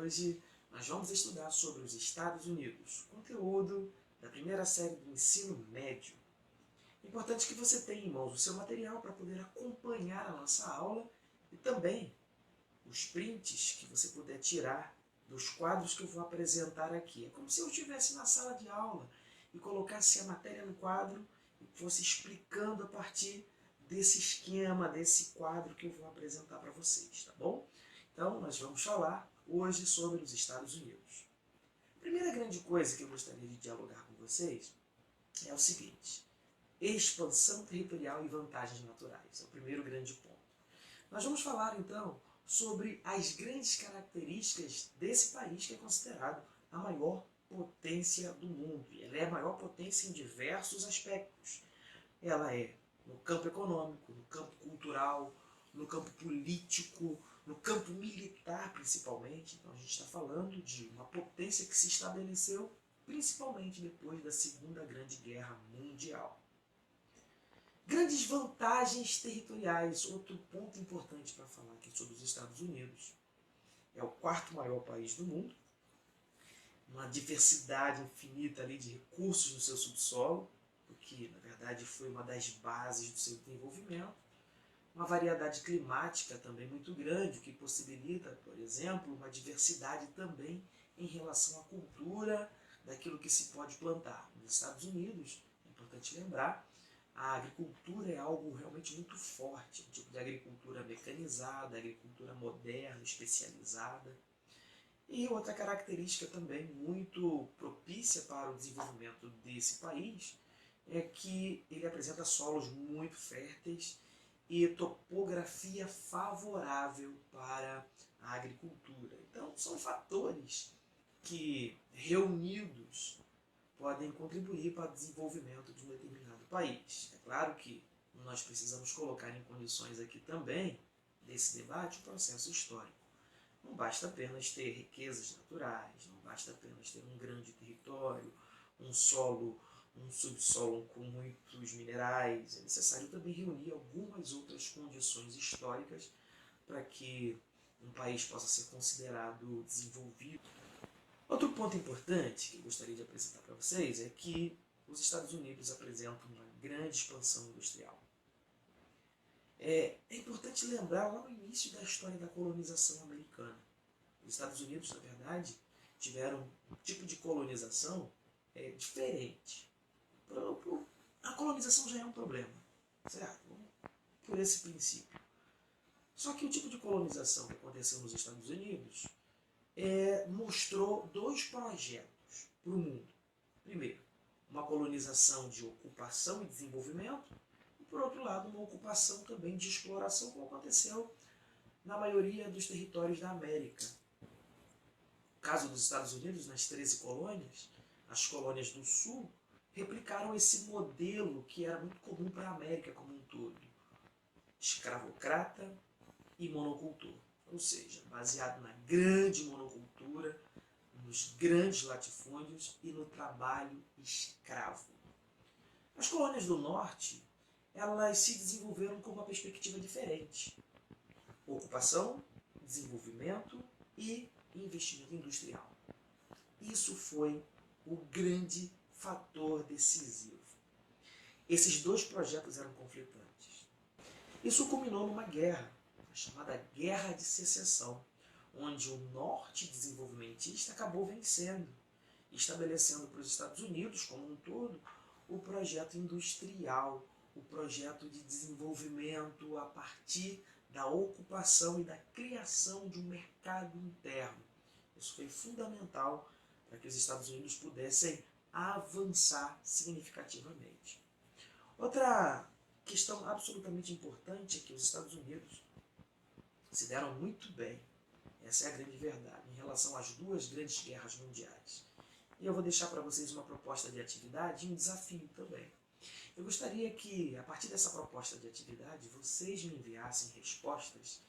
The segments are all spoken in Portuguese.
Hoje nós vamos estudar sobre os Estados Unidos, conteúdo da primeira série do ensino médio. É importante que você tenha em mãos o seu material para poder acompanhar a nossa aula e também os prints que você puder tirar dos quadros que eu vou apresentar aqui. É como se eu estivesse na sala de aula e colocasse a matéria no quadro e fosse explicando a partir desse esquema, desse quadro que eu vou apresentar para vocês, tá bom? Então, nós vamos falar hoje sobre os Estados Unidos. A primeira grande coisa que eu gostaria de dialogar com vocês é o seguinte: expansão territorial e vantagens naturais. É o primeiro grande ponto. Nós vamos falar, então, sobre as grandes características desse país que é considerado a maior potência do mundo. E ela é a maior potência em diversos aspectos. Ela é no campo econômico, no campo cultural, no campo político, no campo militar principalmente. Então a gente está falando de uma potência que se estabeleceu principalmente depois da Segunda Grande Guerra Mundial. Grandes vantagens territoriais. Outro ponto importante para falar aqui sobre os Estados Unidos. É o quarto maior país do mundo. Uma diversidade infinita ali de recursos no seu subsolo, o que na verdade foi uma das bases do seu desenvolvimento. Uma variedade climática também muito grande, o que possibilita, por exemplo, uma diversidade também em relação à cultura daquilo que se pode plantar. Nos Estados Unidos, é importante lembrar, a agricultura é algo realmente muito forte, um tipo de agricultura mecanizada, agricultura moderna, especializada. E outra característica também muito propícia para o desenvolvimento desse país é que ele apresenta solos muito férteis e topografia favorável para a agricultura. Então, são fatores que, reunidos, podem contribuir para o desenvolvimento de um determinado país. É claro que nós precisamos colocar em condições aqui também desse debate o processo histórico. Não basta apenas ter riquezas naturais, não basta apenas ter um grande território, um solo, um subsolo com muitos minerais. É necessário também reunir algumas outras condições históricas para que um país possa ser considerado desenvolvido. Outro ponto importante que eu gostaria de apresentar para vocês é que os Estados Unidos apresentam uma grande expansão industrial. É importante lembrar lá no início da história da colonização americana. Os Estados Unidos, na verdade, tiveram um tipo de colonização diferente. A colonização já é um problema, certo? Vamos por esse princípio. Só que o tipo de colonização que aconteceu nos Estados Unidos mostrou dois projetos para o mundo. Primeiro, uma colonização de ocupação e desenvolvimento, e por outro lado, uma ocupação também de exploração, como aconteceu na maioria dos territórios da América. No caso dos Estados Unidos, nas 13 colônias, as colônias do Sul replicaram esse modelo que era muito comum para a América como um todo: escravocrata e monocultor. Ou seja, baseado na grande monocultura, nos grandes latifúndios e no trabalho escravo. As colônias do Norte, elas se desenvolveram com uma perspectiva diferente: ocupação, desenvolvimento e investimento industrial. Isso foi o grande fator decisivo. Esses dois projetos eram conflitantes. Isso culminou numa guerra, a chamada Guerra de Secessão, onde o norte desenvolvimentista acabou vencendo, estabelecendo para os Estados Unidos, como um todo, o projeto industrial, o projeto de desenvolvimento a partir da ocupação e da criação de um mercado interno. Isso foi fundamental para que os Estados Unidos pudessem avançar significativamente. Outra questão absolutamente importante é que os Estados Unidos se deram muito bem, essa é a grande verdade, em relação às duas grandes guerras mundiais. E eu vou deixar para vocês uma proposta de atividade e um desafio também. Eu gostaria que, a partir dessa proposta de atividade, vocês me enviassem respostas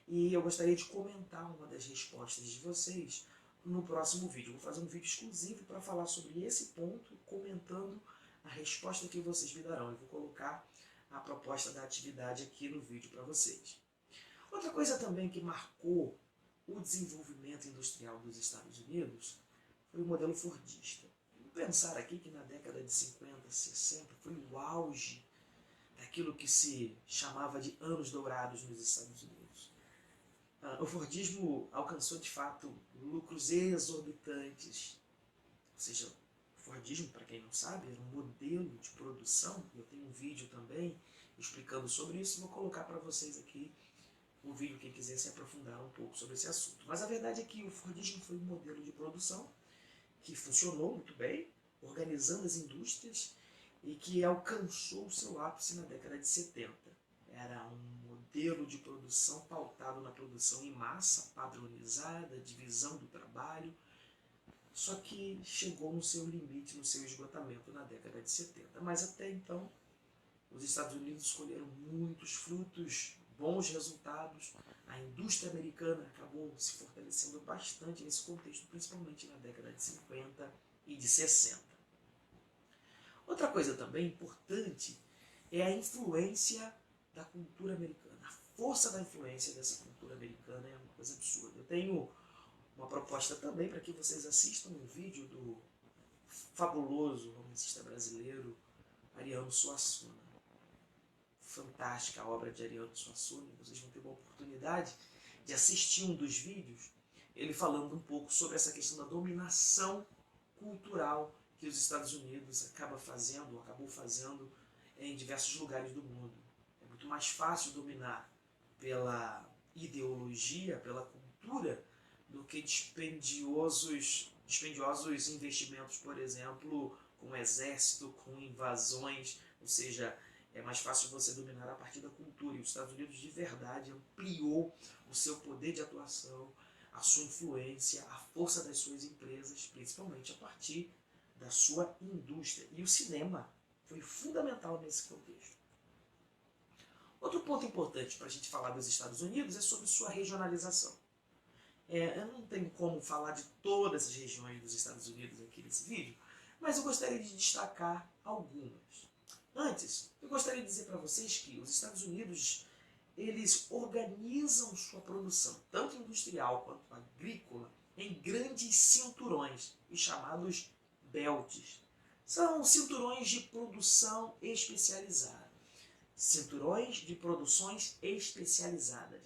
e eu gostaria de comentar uma das respostas de vocês no próximo vídeo. Eu vou fazer um vídeo exclusivo para falar sobre esse ponto, comentando a resposta que vocês me darão. Eu vou colocar a proposta da atividade aqui no vídeo para vocês. Outra coisa também que marcou o desenvolvimento industrial dos Estados Unidos foi o modelo fordista. Vamos pensar aqui que na década de 50, 60 foi o auge daquilo que se chamava de anos dourados nos Estados Unidos. O Fordismo alcançou de fato lucros exorbitantes, ou seja, o Fordismo, para quem não sabe, era um modelo de produção. Eu tenho um vídeo também explicando sobre isso, vou colocar para vocês aqui um vídeo, quem quiser se aprofundar um pouco sobre esse assunto. Mas a verdade é que o Fordismo foi um modelo de produção que funcionou muito bem, organizando as indústrias, e que alcançou o seu ápice na década de 70. Era um modelo de produção pautado na produção em massa, padronizada, divisão do trabalho, só que chegou no seu limite, no seu esgotamento na década de 70. Mas até então, os Estados Unidos escolheram muitos frutos, bons resultados. A indústria americana acabou se fortalecendo bastante nesse contexto, principalmente na década de 50 e de 60. Outra coisa também importante é a influência da cultura americana. A força da influência dessa cultura americana é uma coisa absurda. Eu tenho uma proposta também para que vocês assistam um vídeo do fabuloso romancista brasileiro Ariano Suassuna. Fantástica a obra de Ariano Suassuna. Vocês vão ter uma oportunidade de assistir um dos vídeos, ele falando um pouco sobre essa questão da dominação cultural que os Estados Unidos acabou fazendo em diversos lugares do mundo. É muito mais fácil dominar pela ideologia, pela cultura, do que dispendiosos investimentos, por exemplo, com exército, com invasões, ou seja, é mais fácil você dominar a partir da cultura. E os Estados Unidos de verdade ampliou o seu poder de atuação, a sua influência, a força das suas empresas, principalmente a partir da sua indústria. E o cinema foi fundamental nesse contexto. Outro ponto importante para a gente falar dos Estados Unidos é sobre sua regionalização. Eu não tenho como falar de todas as regiões dos Estados Unidos aqui nesse vídeo, mas eu gostaria de destacar algumas. Antes, eu gostaria de dizer para vocês que os Estados Unidos, eles organizam sua produção, tanto industrial quanto agrícola, em grandes cinturões, os chamados belts. São cinturões de produção especializada. Cinturões de produções especializadas.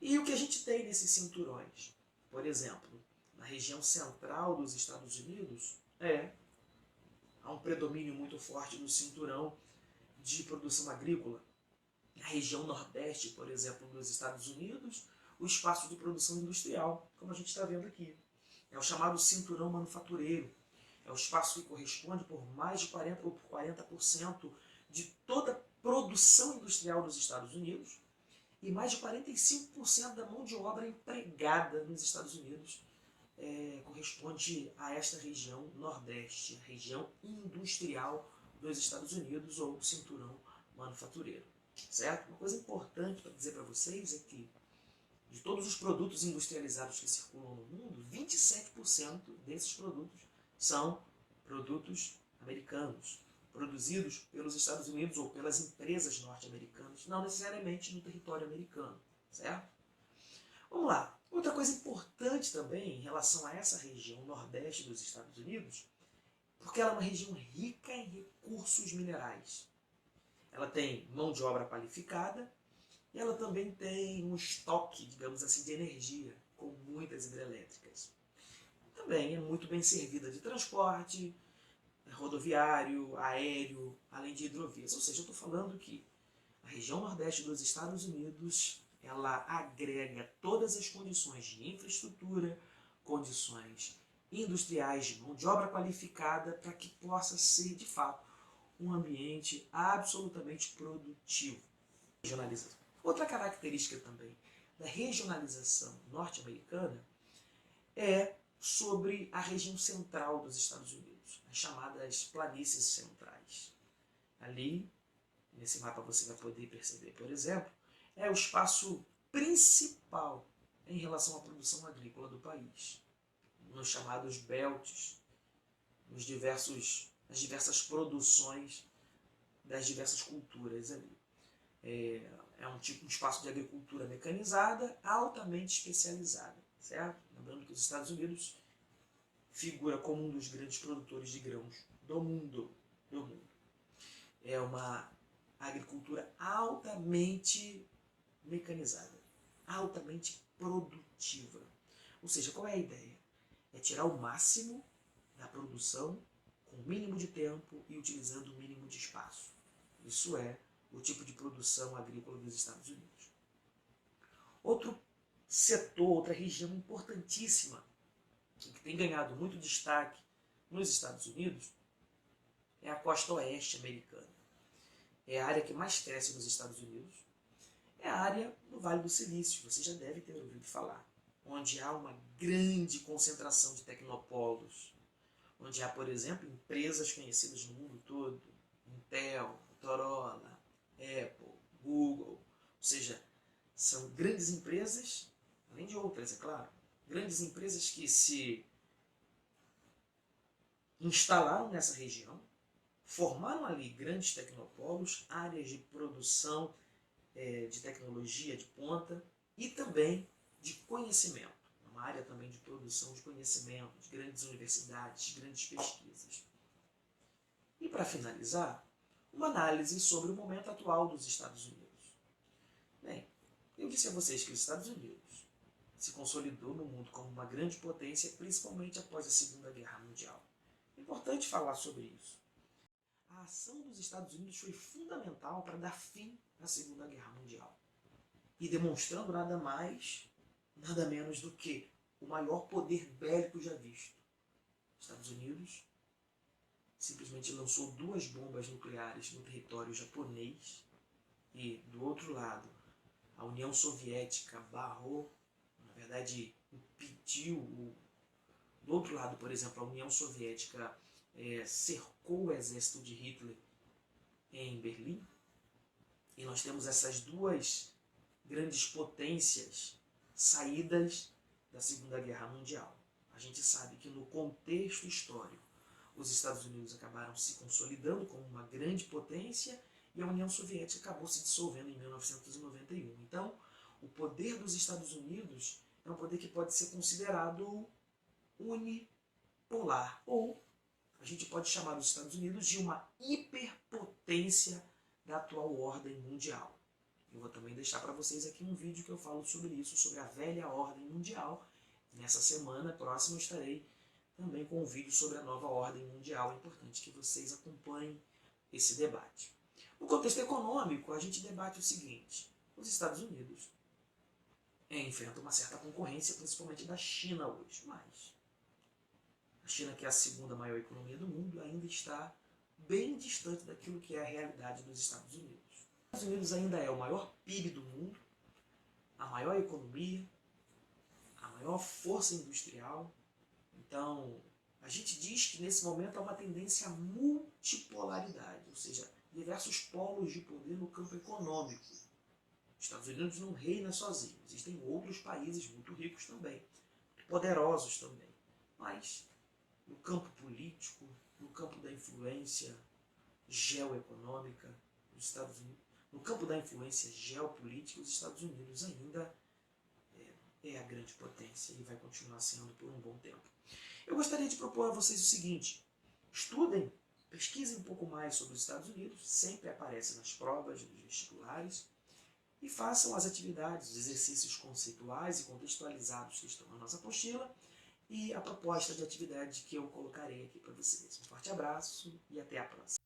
E o que a gente tem nesses cinturões? Por exemplo, na região central dos Estados Unidos, há um predomínio muito forte do cinturão de produção agrícola. Na região nordeste, por exemplo, dos Estados Unidos, o espaço de produção industrial, como a gente está vendo aqui. É o chamado cinturão manufatureiro. É o espaço que corresponde por mais de 40% de toda a produção industrial dos Estados Unidos e mais de 45% da mão de obra empregada nos Estados Unidos corresponde a esta região nordeste, a região industrial dos Estados Unidos, ou cinturão manufatureiro. Certo? Uma coisa importante para dizer para vocês é que de todos os produtos industrializados que circulam no mundo, 27% desses produtos são produtos americanos, produzidos pelos Estados Unidos ou pelas empresas norte-americanas, não necessariamente no território americano, certo? Vamos lá. Outra coisa importante também em relação a essa região nordeste dos Estados Unidos, porque ela é uma região rica em recursos minerais. Ela tem mão de obra qualificada e ela também tem um estoque, digamos assim, de energia, com muitas hidrelétricas. Também é muito bem servida de transporte, rodoviário, aéreo, além de hidrovias. Ou seja, eu estou falando que a região nordeste dos Estados Unidos, ela agrega todas as condições de infraestrutura, condições industriais, de mão de obra qualificada, para que possa ser, de fato, um ambiente absolutamente produtivo. Regionalização. Outra característica também da regionalização norte-americana é sobre a região central dos Estados Unidos, as chamadas planícies centrais. Ali, nesse mapa você vai poder perceber, por exemplo, é o espaço principal em relação à produção agrícola do país, nos chamados belts, nas diversas produções das diversas culturas ali. é um espaço de agricultura mecanizada, altamente especializada, certo? Lembrando que os Estados Unidos figura como um dos grandes produtores de grãos do mundo. É uma agricultura altamente mecanizada, altamente produtiva. Ou seja, qual é a ideia? É tirar o máximo da produção com o mínimo de tempo e utilizando o mínimo de espaço. Isso é o tipo de produção agrícola dos Estados Unidos. Outro setor, outra região importantíssima, que tem ganhado muito destaque nos Estados Unidos, é a costa oeste americana. É a área que mais cresce nos Estados Unidos. É a área do Vale do Silício, você já deve ter ouvido falar, onde há uma grande concentração de tecnopolos, onde há, por exemplo, empresas conhecidas no mundo todo, Intel, Motorola, Apple, Google, ou seja, são grandes empresas, além de outras, é claro, grandes empresas que se instalaram nessa região, formaram ali grandes tecnopolos, áreas de produção de tecnologia de ponta e também de conhecimento. Uma área também de produção de conhecimento, de grandes universidades, de grandes pesquisas. E para finalizar, uma análise sobre o momento atual dos Estados Unidos. Bem, eu disse a vocês que os Estados Unidos se consolidou no mundo como uma grande potência, principalmente após a Segunda Guerra Mundial. É importante falar sobre isso. A ação dos Estados Unidos foi fundamental para dar fim à Segunda Guerra Mundial. E demonstrando nada mais, nada menos do que o maior poder bélico já visto. Os Estados Unidos simplesmente lançou 2 bombas nucleares no território japonês e, do outro lado, a União Soviética barrou, na verdade, impediu. Do outro lado, por exemplo, a União Soviética cercou o exército de Hitler em Berlim. E nós temos essas 2 grandes potências saídas da Segunda Guerra Mundial. A gente sabe que no contexto histórico, os Estados Unidos acabaram se consolidando como uma grande potência e a União Soviética acabou se dissolvendo em 1991. Então, o poder dos Estados Unidos é um poder que pode ser considerado unipolar, ou a gente pode chamar os Estados Unidos de uma hiperpotência da atual ordem mundial. Eu vou também deixar para vocês aqui um vídeo que eu falo sobre isso, sobre a velha ordem mundial. Nessa semana próxima eu estarei também com um vídeo sobre a nova ordem mundial. É importante que vocês acompanhem esse debate. No contexto econômico, a gente debate o seguinte: os Estados Unidos enfrentam uma certa concorrência, principalmente da China hoje, mas a China, que é a segunda maior economia do mundo, ainda está bem distante daquilo que é a realidade dos Estados Unidos. Os Estados Unidos ainda é o maior PIB do mundo, a maior economia, a maior força industrial. Então, a gente diz que nesse momento há uma tendência à multipolaridade, ou seja, diversos polos de poder no campo econômico. Os Estados Unidos não reina sozinho, existem outros países muito ricos também, muito poderosos também, mas no campo político, no campo da influência geoeconômica, os Estados Unidos, no campo da influência geopolítica, os Estados Unidos ainda é a grande potência e vai continuar sendo por um bom tempo. Eu gostaria de propor a vocês o seguinte: estudem, pesquisem um pouco mais sobre os Estados Unidos, sempre aparece nas provas dos vestibulares, e façam as atividades, os exercícios conceituais e contextualizados que estão na nossa apostila e a proposta de atividade que eu colocarei aqui para vocês. Um forte abraço e até a próxima.